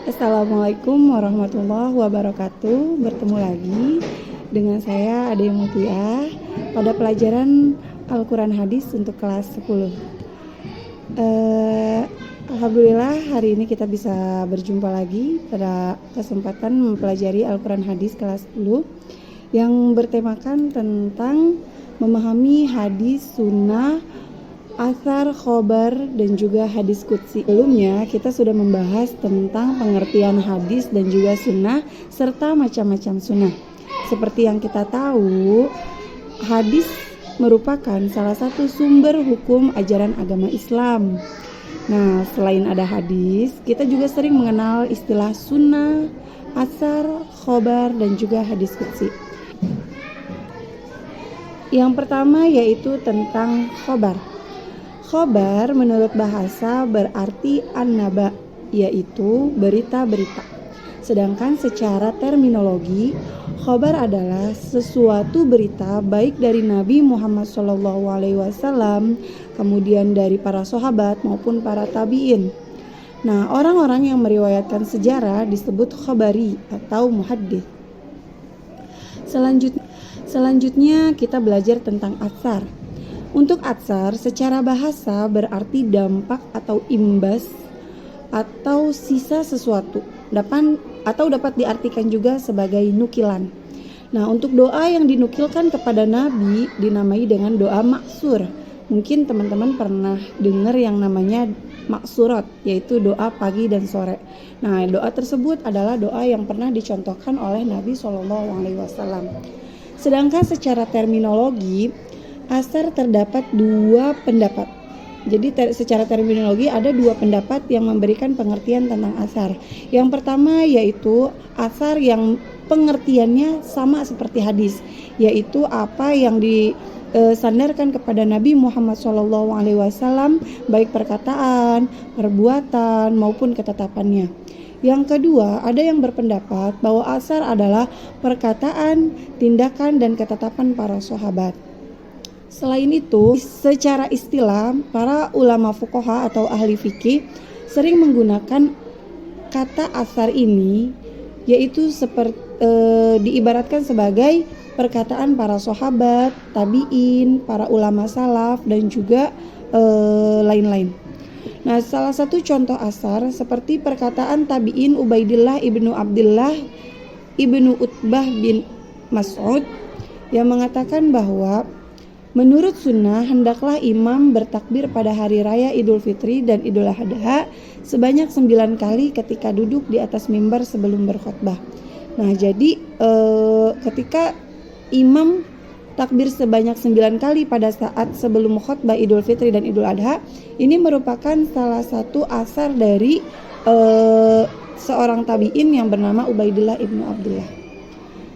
Assalamualaikum warahmatullahi wabarakatuh. Bertemu lagi dengan saya Ade Mutia pada pelajaran Al-Quran Hadis untuk kelas 10. Alhamdulillah hari ini kita bisa berjumpa lagi pada kesempatan mempelajari Al-Quran Hadis kelas 10 yang bertemakan tentang memahami hadis, sunnah, athar, khobar, dan juga hadis qudsi. Sebelumnya kita sudah membahas tentang pengertian hadis dan juga sunnah serta macam-macam sunnah. Seperti yang kita tahu, hadis merupakan salah satu sumber hukum ajaran agama Islam. Nah, selain ada hadis, kita juga sering mengenal istilah sunnah, athar, khobar, dan juga hadis qudsi. Yang pertama yaitu tentang khobar. Khobar menurut bahasa berarti an-naba, yaitu berita-berita. Sedangkan secara terminologi, khobar adalah sesuatu berita baik dari Nabi Muhammad SAW, kemudian dari para sahabat maupun para tabi'in. Nah, orang-orang yang meriwayatkan sejarah disebut khobari atau muhaddits. Selanjutnya kita belajar tentang athar. Untuk athar secara bahasa berarti dampak atau imbas atau sisa sesuatu, dapat diartikan juga sebagai nukilan. Nah, untuk doa yang dinukilkan kepada Nabi dinamai dengan doa maksur. Mungkin teman-teman pernah dengar yang namanya maksurat, yaitu doa pagi dan sore. Nah, doa tersebut adalah doa yang pernah dicontohkan oleh Nabi SAW. Sedangkan secara terminologi, athar terdapat dua pendapat. Jadi secara terminologi ada dua pendapat yang memberikan pengertian tentang athar. Yang pertama yaitu athar yang pengertiannya sama seperti hadis, yaitu apa yang disandarkan kepada Nabi Muhammad SAW, baik perkataan, perbuatan maupun ketetapannya. Yang kedua, ada yang berpendapat bahwa athar adalah perkataan, tindakan, dan ketetapan para sahabat. Selain itu, secara istilah, para ulama fuqaha atau ahli fikih sering menggunakan kata athar ini, yaitu diibaratkan sebagai perkataan para sahabat, tabi'in, para ulama salaf, dan juga lain-lain. Nah, salah satu contoh athar seperti perkataan tabi'in Ubaidillah ibnu Abdullah ibnu Utbah bin Mas'ud yang mengatakan bahwa menurut sunnah, hendaklah imam bertakbir pada hari raya Idul Fitri dan Idul Adha sebanyak 9 kali ketika duduk di atas mimbar sebelum berkhutbah. Nah, jadi ketika imam takbir sebanyak 9 kali pada saat sebelum khutbah Idul Fitri dan Idul Adha, ini merupakan salah satu athar dari seorang tabi'in yang bernama Ubaidillah ibnu Abdullah.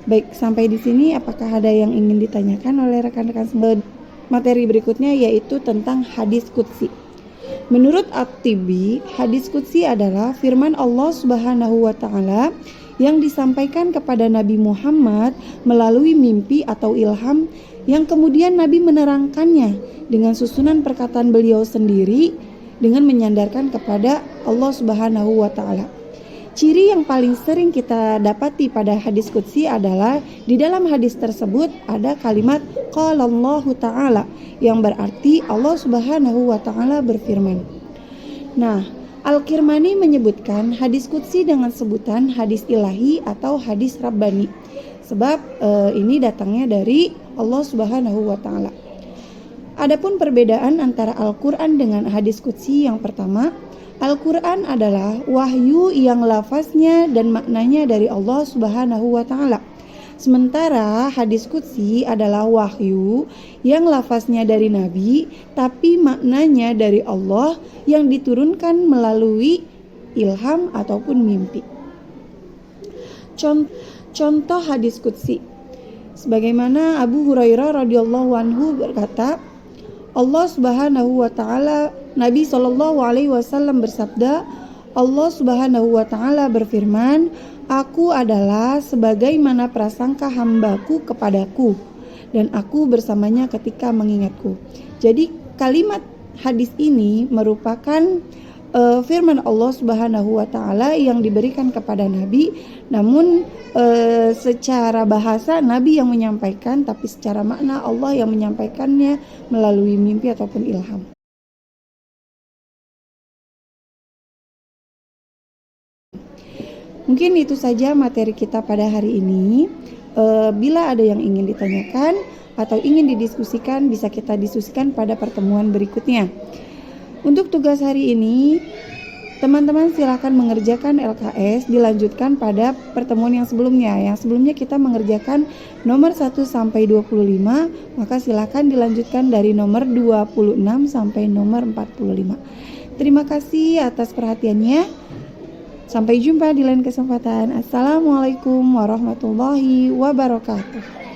Baik, sampai di sini apakah ada yang ingin ditanyakan oleh rekan-rekan semua? Materi berikutnya yaitu tentang hadis qudsi. Menurut At-Tibi, hadis qudsi adalah firman Allah Subhanahu wa taala yang disampaikan kepada Nabi Muhammad melalui mimpi atau ilham yang kemudian Nabi menerangkannya dengan susunan perkataan beliau sendiri dengan menyandarkan kepada Allah Subhanahu wa taala. Ciri yang paling sering kita dapati pada hadis qudsi adalah di dalam hadis tersebut ada kalimat qalallahu ta'ala yang berarti Allah Subhanahu wa ta'ala berfirman. Nah, Al-Kirmani menyebutkan hadis qudsi dengan sebutan hadis ilahi atau hadis rabbani sebab ini datangnya dari Allah Subhanahu wa ta'ala. Adapun perbedaan antara Al-Quran dengan hadis qudsi, yang pertama, Al-Quran adalah wahyu yang lafaznya dan maknanya dari Allah Subhanahu wa ta'ala. Sementara hadis qudsi adalah wahyu yang lafaznya dari Nabi tapi maknanya dari Allah yang diturunkan melalui ilham ataupun mimpi. Contoh hadis qudsi, sebagaimana Abu Hurairah radhiyallahu anhu berkata, Allah Subhanahu wa taala, Nabi SAW bersabda, Allah Subhanahu wa taala berfirman, aku adalah sebagaimana prasangka hambaku kepadaku dan aku bersamanya ketika mengingatku. Jadi kalimat hadis ini merupakan firman Allah Subhanahu wa taala yang diberikan kepada Nabi, namun secara bahasa Nabi yang menyampaikan, tapi secara makna Allah yang menyampaikannya melalui mimpi ataupun ilham. Mungkin itu saja materi kita pada hari ini. Bila ada yang ingin ditanyakan atau ingin didiskusikan, bisa kita diskusikan pada pertemuan berikutnya. Untuk tugas hari ini, teman-teman silakan mengerjakan LKS, dilanjutkan pada pertemuan yang sebelumnya. Yang sebelumnya kita mengerjakan nomor 1 sampai 25, maka silakan dilanjutkan dari nomor 26 sampai nomor 45. Terima kasih atas perhatiannya. Sampai jumpa di lain kesempatan. Assalamualaikum warahmatullahi wabarakatuh.